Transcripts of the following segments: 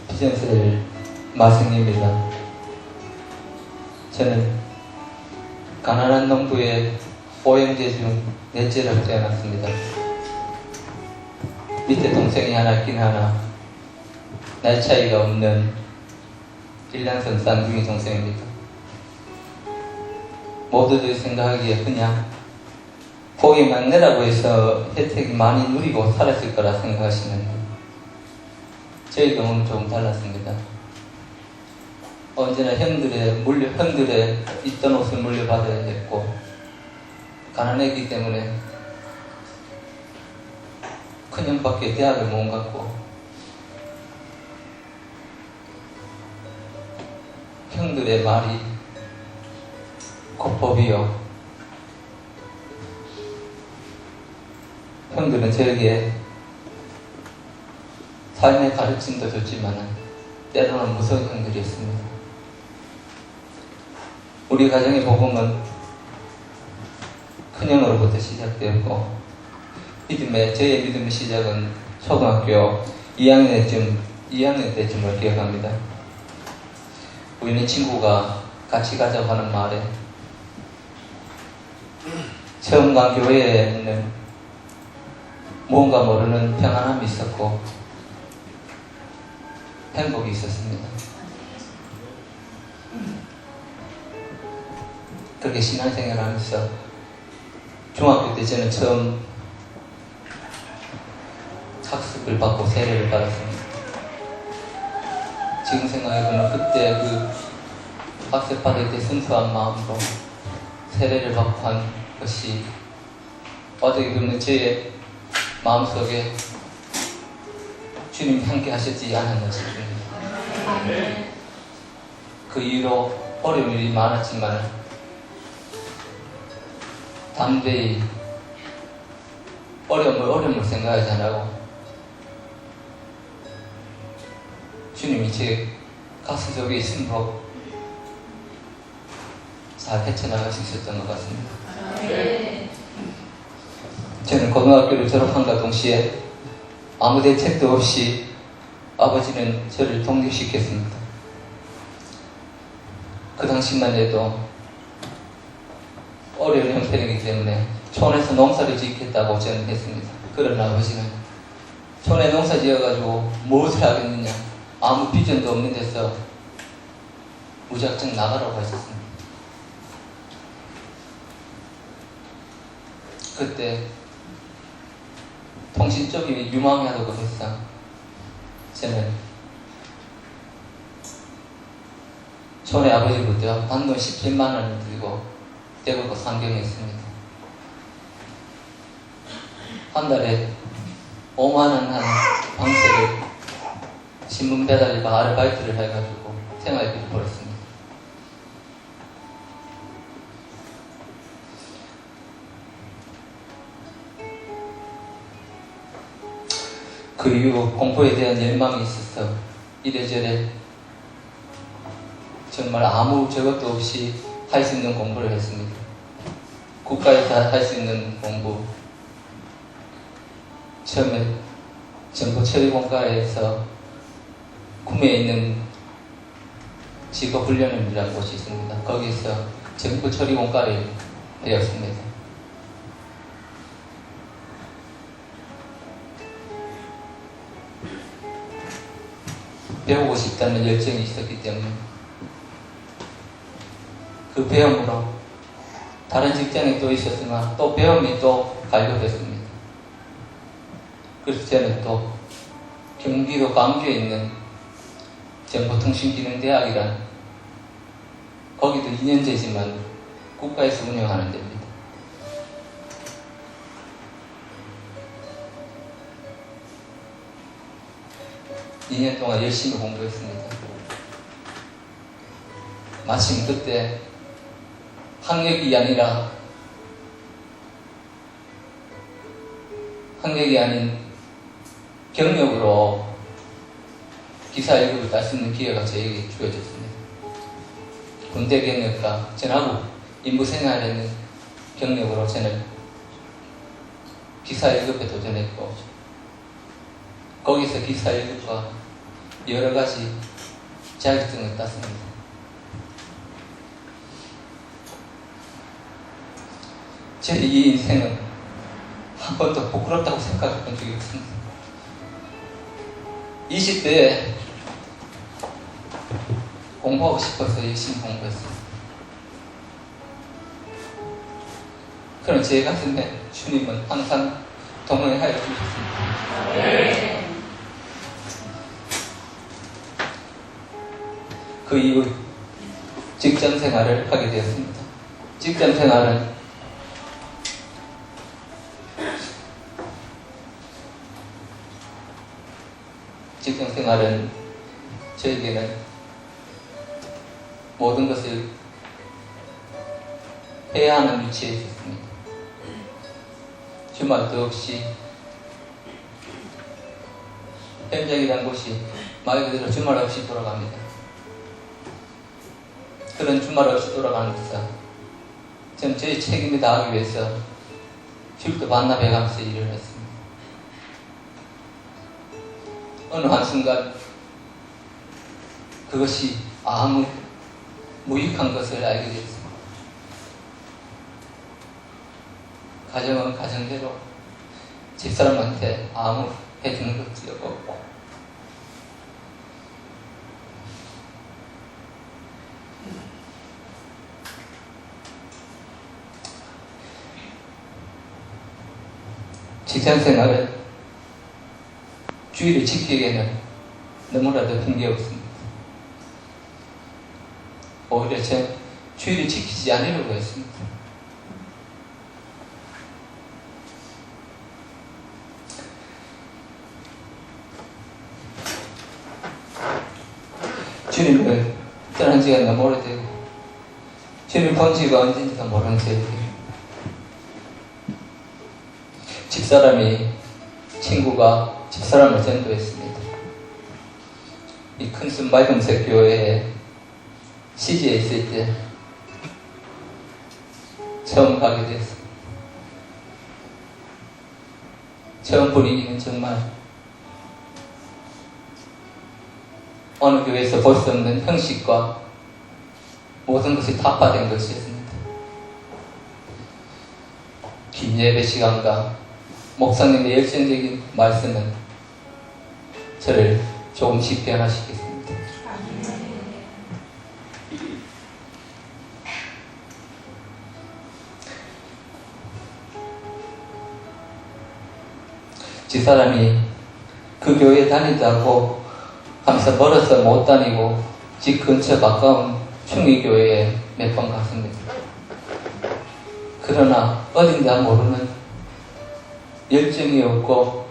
비전셀 마승입니다. 저는 가난한 농부의 오형제 중 넷째라고 태어났습니다. 밑에 동생이 하나 있긴 하나 나이 차이가 없는 일란성 쌍둥이 동생입니다. 모두들 생각하기에 그냥 복이 막내라고 해서 혜택이 많이 누리고 살았을 거라 생각하시는데 저희 경우는 조금 달랐습니다. 언제나 형들의 있던 옷을 물려받아야 했고 가난했기 때문에 큰형밖에 대학을 못 갔고 형들의 말이 곧법이요. 형들은 저에게 삶의 가르침도 줬지만 때로는 무서운 형들이었습니다. 우리 가정의 복음은 큰형으로부터 시작되었고 저의 믿음의 시작은 초등학교 2학년 때쯤을 기억합니다. 우리는 친구가 같이 가자고 하는 말에 처음 간 교회에는 무언가 모르는 평안함이 있었고 행복이 있었습니다. 그렇게 신앙생활을 하면서 중학교 때 저는 처음 학습을 받고 세례를 받았습니다. 지금 생각해보면 그때 그 학습 받을 때 순수한 마음으로 세례를 받고 한 것이 어떻게 보면 제 마음속에 주님이 함께 하셨지 않았나 싶습니다. 그 이후로 어려움이 많았지만 담대히 어려움을 생각하지 않고 주님이 제 가슴 속에 있음으로 잘 헤쳐나갈 수 있었던 것 같습니다. 저는 고등학교를 졸업한과 동시에 아무 대책도 없이 아버지는 저를 독립시켰습니다. 그 당시만 해도 어려운 형편이기 때문에 촌에서 농사를 짓겠다고 저는 했습니다. 그러나 아버지는 촌에 농사 지어가지고 무엇을 하겠느냐, 아무 비전도 없는 데서 무작정 나가라고 하셨습니다. 그때 통신 쪽이 유망하다고 해서 저는 촌의 아버지부터 단돈 17만 원을 들고 대구로 상경했습니다. 한 달에 5만 원 한 방세를 신문 배달과 아르바이트를 해가지고 생활비를 벌었습니다. 그 이후 공부에 대한 열망이 있어서 이래저래 정말 아무 저것도 없이 할 수 있는 공부를 했습니다. 국가에서 할 수 있는 공부. 처음에 정부 처리공과에서 구매에 있는 직업훈련원이라는 곳이 있습니다. 거기서 정부 처리공과를 배웠습니다. 배우고 싶다는 열정이 있었기 때문에 그 배움으로 다른 직장에 또 있었으나 또 배움이 또 갈급했습니다. 그래서 저는 또 경기도 광주에 있는 정보통신기능대학이란 거기도 2년제지만 국가에서 운영하는 데입니다. 2년 동안 열심히 공부했습니다. 마침 그때 학력이 아닌 경력으로 기사 1급을 딸 수 있는 기회가 저에게 주어졌습니다. 군대 경력과 전하고 인부생활하는 경력으로 저는 기사 1급에 도전했고 거기서 기사 1급과 여러 가지 자격증을 땄습니다. 제 이 인생은 한 번도 부끄럽다고 생각해 본 적이 없습니다. 20대에 공부하고 싶어서 열심히 공부했습니다. 그럼 제 가슴에 주님은 항상 동행하여 주셨습니다. 네. 그 이후 직장 생활을 하게 되었습니다. 직장 생활은 저에게는 모든 것을 해야 하는 위치에 있었습니다. 주말도 없이 현장이라는 곳이 말 그대로 주말 없이 돌아갑니다. 그런 주말 없이 돌아가는 것은 저는 저의 책임을 다하기 위해서 주일도 반납해가면서 일을 했습니다. 어느 한순간 그것이 아무 무익한 것을 알게 되었습니다. 가정은 가정대로 집사람한테 아무 해주는 것이 없고 직장생활은 주의를 지키기에는 너무나도 힘겹습니다. 오히려 제 주의를 지키지 않으려고 했습니다. 주님을 떠난 지가 너무 오래되고 주님을 본 지가 언젠지도 모르는 저에게 친구가 집사람을 전도했습니다. 이 큰순 맑음색 교회에 시지에 있을 때 처음 가게 됐습니다. 처음 분위기는 정말 어느 교회에서 볼 수 없는 형식과 모든 것이 타파된 것이었습니다. 긴 예배 시간과 목사님의 열정적인 말씀은 저를 조금씩 변화시켰습니다. 집사람이 그 교회에 다니다고 하면서 멀어서 못 다니고 집 근처 가까운 충의교회에 몇 번 갔습니다. 그러나 어딘가 모르는 열정이 없고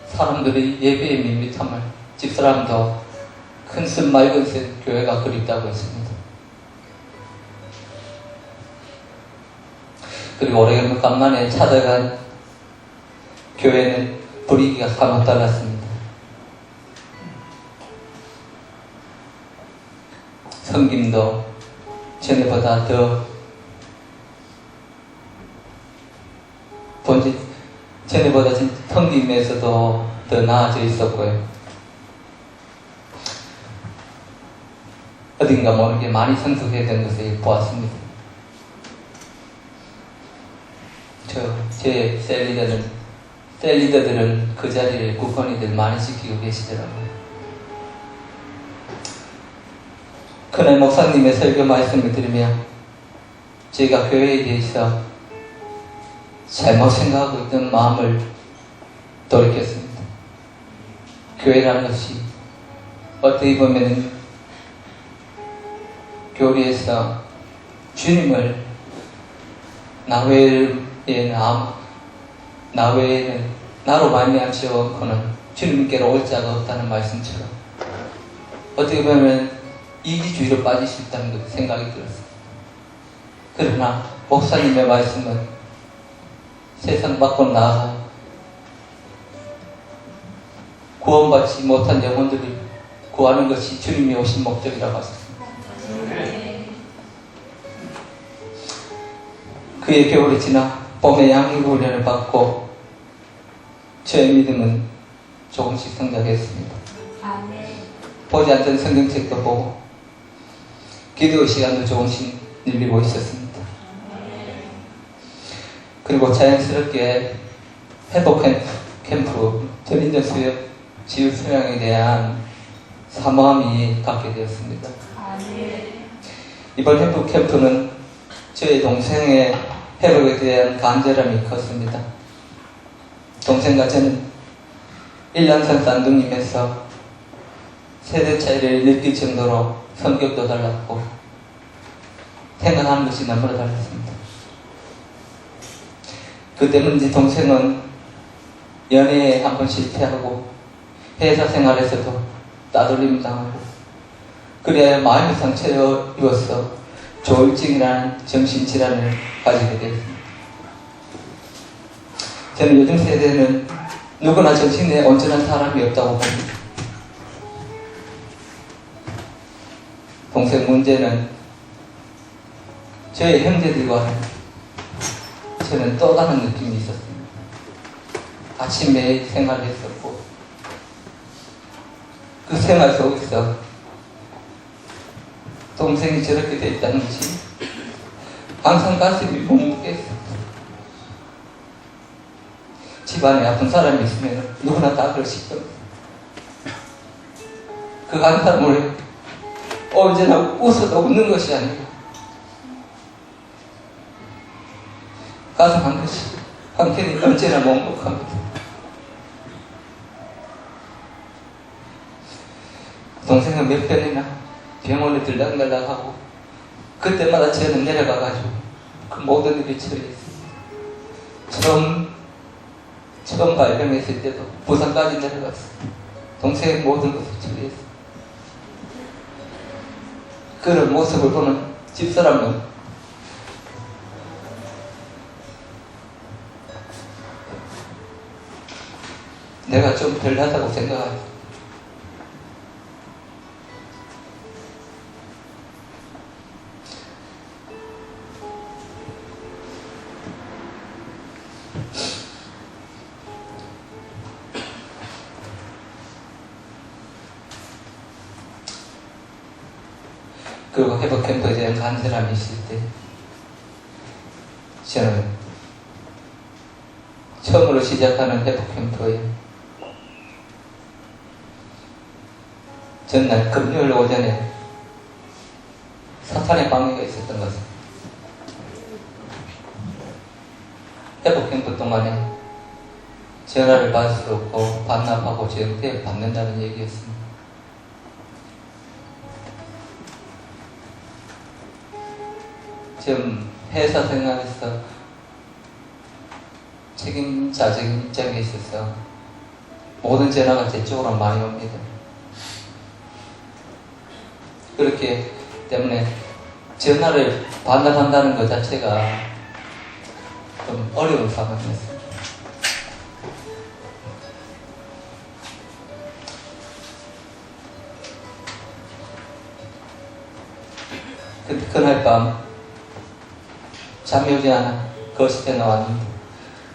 사람들의 예배의 밋밋함을 집사람도 큰순 맑은색 교회가 그립다고 했습니다. 그리고 오래간만에 찾아간 교회는 분위기가 사뭇 달랐습니다. 섬김도 전에보다 더 전에보다 섬김에서도 더 나아져 있었고요. 어딘가 모르게 많이 성숙해야 된 것을 보았습니다. 제 셀리더들은 그 자리를 굳건히들 많이 지키고 계시더라고요. 그날 목사님의 설교 말씀을 들으며 제가 교회에 대해서 잘못 생각하고 있던 마음을 돌이켰습니다. 교회라는 것이 어떻게 보면 교리에서 주님을 나 외에는 나로 말미암시고는 주님께로 올 자가 없다는 말씀처럼 어떻게 보면 이기주의로 빠질 수 있다는 생각이 들었습니다. 그러나 목사님의 말씀은 세상 밖으로 나아가 구원받지 못한 영혼들을 구하는 것이 주님이 오신 목적이라고 하셨습니다. 그의 겨울이 지나 봄에 양육 훈련을 받고 저의 믿음은 조금씩 성장했습니다. 보지 않던 성경책도 보고 기도 시간도 조금씩 늘리고 있었습니다. 그리고 자연스럽게 회복 캠프, 전인전 수업, 지육 수양에 대한 사모함이 갖게 되었습니다. 이번 회복 캠프는 저희 동생의 회복에 대한 간절함이 컸습니다. 동생과 저는 1년선 쌍둥이면서 세대 차이를 느낄 정도로 성격도 달랐고 생각하는 것이 너무나 달랐습니다. 그 때문에 동생은 연애에 한 번 실패하고 회사 생활에서도 따돌림 당하고 그래야 마음의 상처를 입어서 조울증이라는 정신질환을 가지게 됐습니다. 저는 요즘 세대는 누구나 정신에 온전한 사람이 없다고 봅니다. 동생 문제는 저희 형제들과 저는 또 다른 느낌이 있었습니다. 같이 매일 생활했었고 그 생활 속에서 동생이 저렇게 됐다는 것이 항상 가슴이 묵묵했습니다. 집안에 아픈 사람이 있으면 누구나 다 그러실 겁니다. 그 한 사람을 언제나 웃어도 웃는 것이 아니고 가슴 한 것이 한켠이 언제나 먹먹합니다. 동생은 몇 번이나 병원에 들락날락하고 그때마다 저는 내려가가지고 그 모든 일을 처리했습니다. 처음 발병했을 때도 부산까지 내려갔어요. 동생의 모든 것을 처리했어요. 그런 모습을 보는 집사람은 내가 좀 별하다고 생각하죠. 그리고 회복 캠프에 대한 간절함이 있을 때 저는 처음으로 시작하는 회복 캠프에 전날 금요일 오전에 사탄의 방해가 있었던 것은 회복 캠프 동안에 전화를 받을 수 없고 반납하고 재영퇴 받는다는 얘기였습니다. 지금 회사 생활에서 책임자적인 입장에 있어서 모든 전화가 제 쪽으로 많이 옵니다. 그렇기 때문에 전화를 반납한다는 것 자체가 좀 어려운 상황이었습니다. 근데 그날 밤 잠이 오지 않아 거실에 나왔는데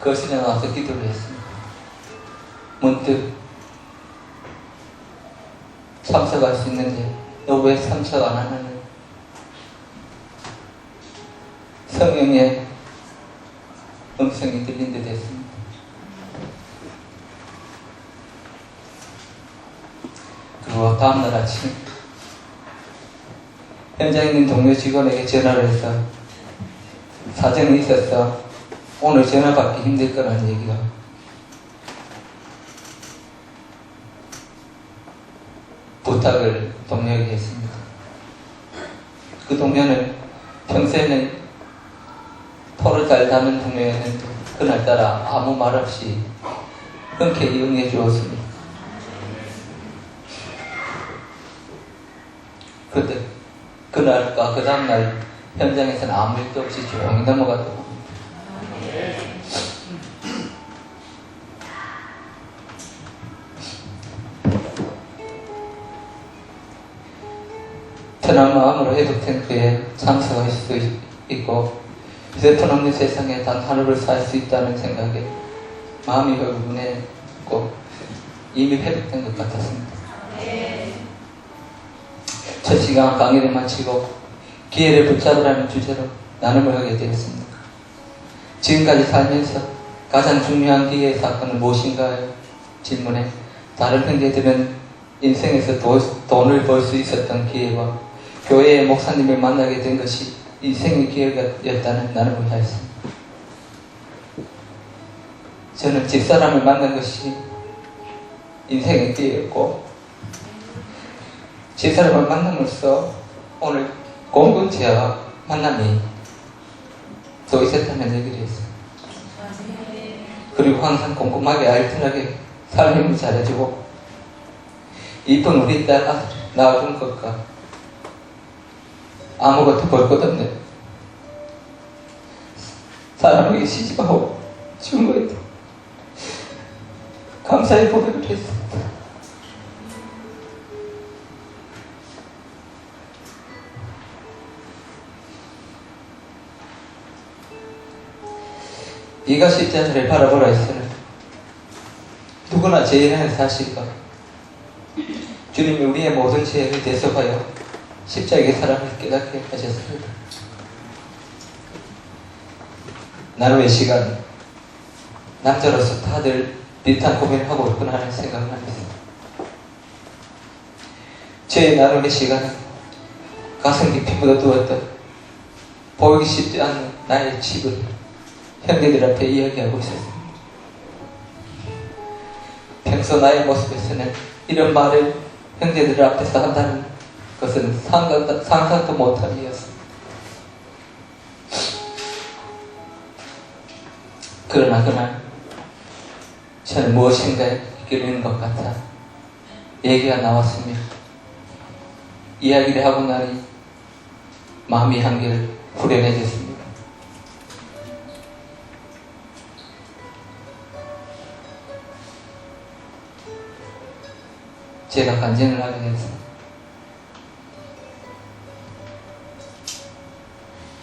거실에 나와서 기도를 했습니다. 문득 참석할 수 있는데 너 왜 참석 안 하느냐? 성령의 음성이 들린 듯 했습니다. 그리고 다음날 아침 현장에 있는 동료 직원에게 전화를 해서 사정이 있어서 오늘 전화 받기 힘들 거라는 얘기가 부탁을 동료에게 했습니다. 그 동료는 평소에는 토를 잘 다는 동료였는데 그날따라 아무 말 없이 흔쾌히 응해 주었습니다. 그때 그날과 그 다음날 현장에서는 아무 일도 없이 조용히 넘어갔다고 합니다. 편한 마음으로 회복 캠프에 참석할 수 있고 휴대폰 없는 세상에 단 하루를 살 수 있다는 생각에 마음이 회복했고 이미 회복된 것 같았습니다. 첫 시간 강의를 마치고 기회를 붙잡으라는 주제로 나눔을 하게 되었습니다. 지금까지 살면서 가장 중요한 기회의 사건은 무엇인가요? 질문에 다른 형제들은 인생에서 돈을 벌 수 있었던 기회와 교회의 목사님을 만나게 된 것이 인생의 기회였다는 나눔을 하였습니다. 저는 집사람을 만난 것이 인생의 기회였고, 집사람을 만남으로써 오늘 공동체와 만남이 더 있었다는 얘기를 했어요. 그리고 항상 꼼꼼하게 알뜰하게 살림을 잘해주고 이쁜 우리 딸 아들 낳아준 것과 아무것도 볼 것 없는 사람에게 시집하고 준 거에 감사의 고백을 했습니다. 이가 십자가를 바라보라 했으나 누구나 죄인은 사실과 주님이 우리의 모든 죄를 대속하여 십자가의 사랑을 깨닫게 하셨습니다. 나눔의 시간, 남자로서 다들 비슷한 고민을 하고 있구나 하는 생각을 합니다. 제 나눔의 시간은 가슴 깊이 묻어두었던 보이기 쉽지 않는 나의 집을 형제들 앞에 이야기하고 있었습니다. 평소 나의 모습에서는 이런 말을 형제들 앞에서 한다는 것은 상상도 못한 일이었습니다. 그러나 그날 저는 무엇인가에 이끌리는 것 같아 얘기가 나왔으며 이야기를 하고 나니 마음이 한결 후련해졌습니다. 제가 간증을 하게 돼서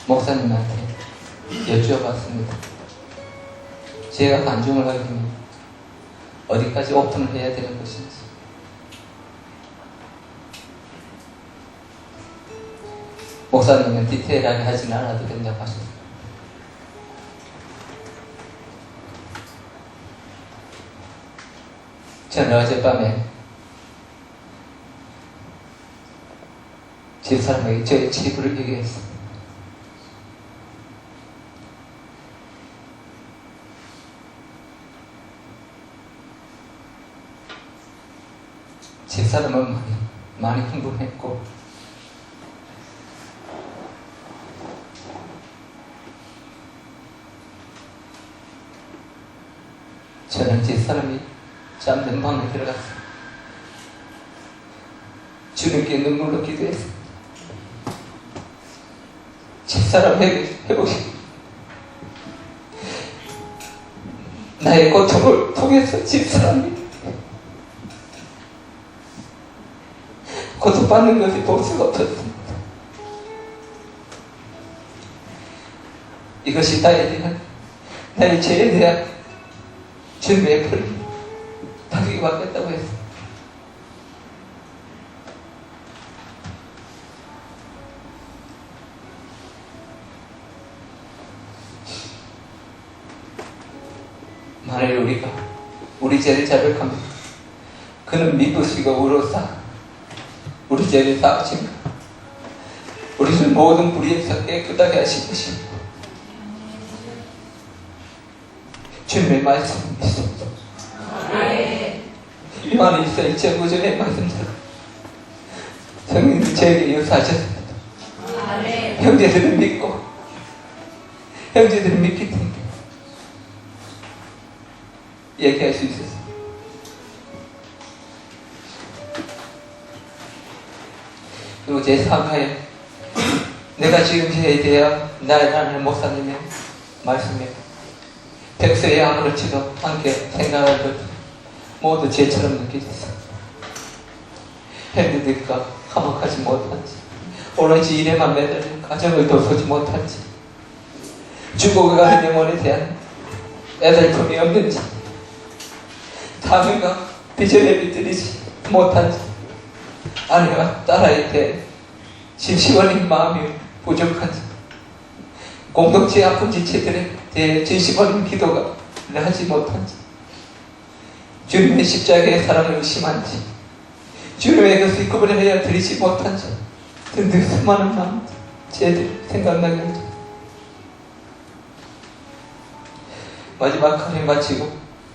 목사님한테 여쭈어봤습니다. 제가 간증을 하게 되면 어디까지 오픈을 해야 되는 것인지. 목사님은 디테일하게 하지는 않아도 된다고 하셨습니다. 저는 어젯밤에 집사람에게 저의 집을 얘기했습니다. 집사람은 많이 흥분했고 저는 집사람이 잠든 방에 들어갔습니다. 주님께 눈물로 기도했습니다. 집사람에게 해보시 나의 고통을 통해서 집사람이 고통받는 것을 볼 수가 없었습니다. 이것이 나의 죄에 대한 주님의 풀이 받기 받겠다고 했습니다. 만일 우리가 우리 죄를 자백하면 그는 미쁘시고 우로사 우리 죄를 사하신가 우리를 모든 불의에서 깨끗하게 하실 것입니다. 주님의 말씀이 있습니다. 요한 1서 1.9절의 말씀대로 성령님이 저에게 역사하셨습니다. 형제들은 믿고 형제들은 믿기 때문에 얘기할 수 있었습니다. 그리고 제3화에 내가 지은 죄에 대하여 나의 목사님의 말씀에 백서에 아무렇지도 않게 생각할 것 모두 죄처럼 느껴졌습니다. 형제들과 화목하지 못한지 오로지 일에만 매달린 가정을 돌보지 못한지 죽어가는 영혼에 대한 애달픔이 없는지 사명과 비전에 비틀리지 못한지 아내와 딸아이에 대해 진심어린 마음이 부족한 자, 공동체 아픈 지체들에 대해 진심어린 기도가 하지 못한 자, 주님의 십자가의 사랑을 의심한 자, 주님의 것을 구분을 해야 드리지 못한 자 등등 수많은 마음 제들 생각나게 하죠. 마지막 칼을 마치고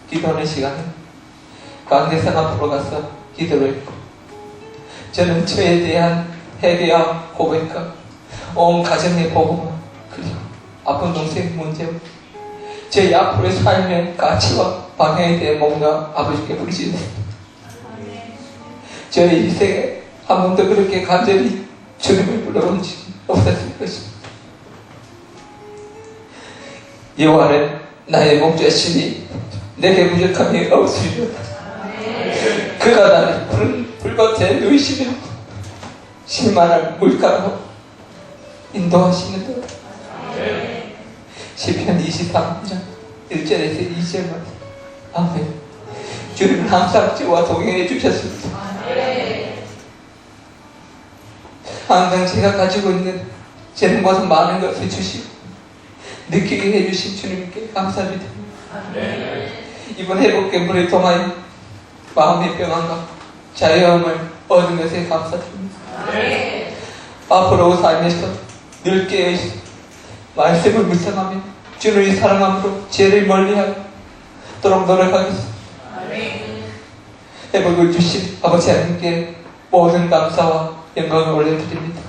기도하는 시간에 강대상 앞으로 가서 기도를 했고, 저는 저에 대한 회개와 고백과 온 가정의 복음과 그리고 아픈 동생 문제와 저희 앞으로의 삶의 가치와 방향에 대해 뭔가 아버지께 부르짖습니다. 저희 인생에 한 번도 그렇게 간절히 주님을 불러본 적이 없었을 것입니다. 여호와는 나의 목자시니 내게 부족함이 없으리로다. 그가 나를 푸른 불밭에 누이시며 실만한 물가로 인도하시는도다. 시편 23장 1절에서 2절만. 아멘. 주님은 항상 저와 동행해 주셨습니다. 항상 제가 가지고 있는 재능보다 많은 것을 주시고 느끼게 해주신 주님께 감사합니다. 이번 회복의 물을 통하여 마음의 평안과 자유함을 얻은 것에 감사드립니다. 앞으로 삶에서 늘 깨어있어 말씀을 묵상하며 주님을 사랑함으로 죄를 멀리하도록 노력하겠습니다. 회복을 주신 아버지 하나님께 모든 감사와 영광을 올려드립니다.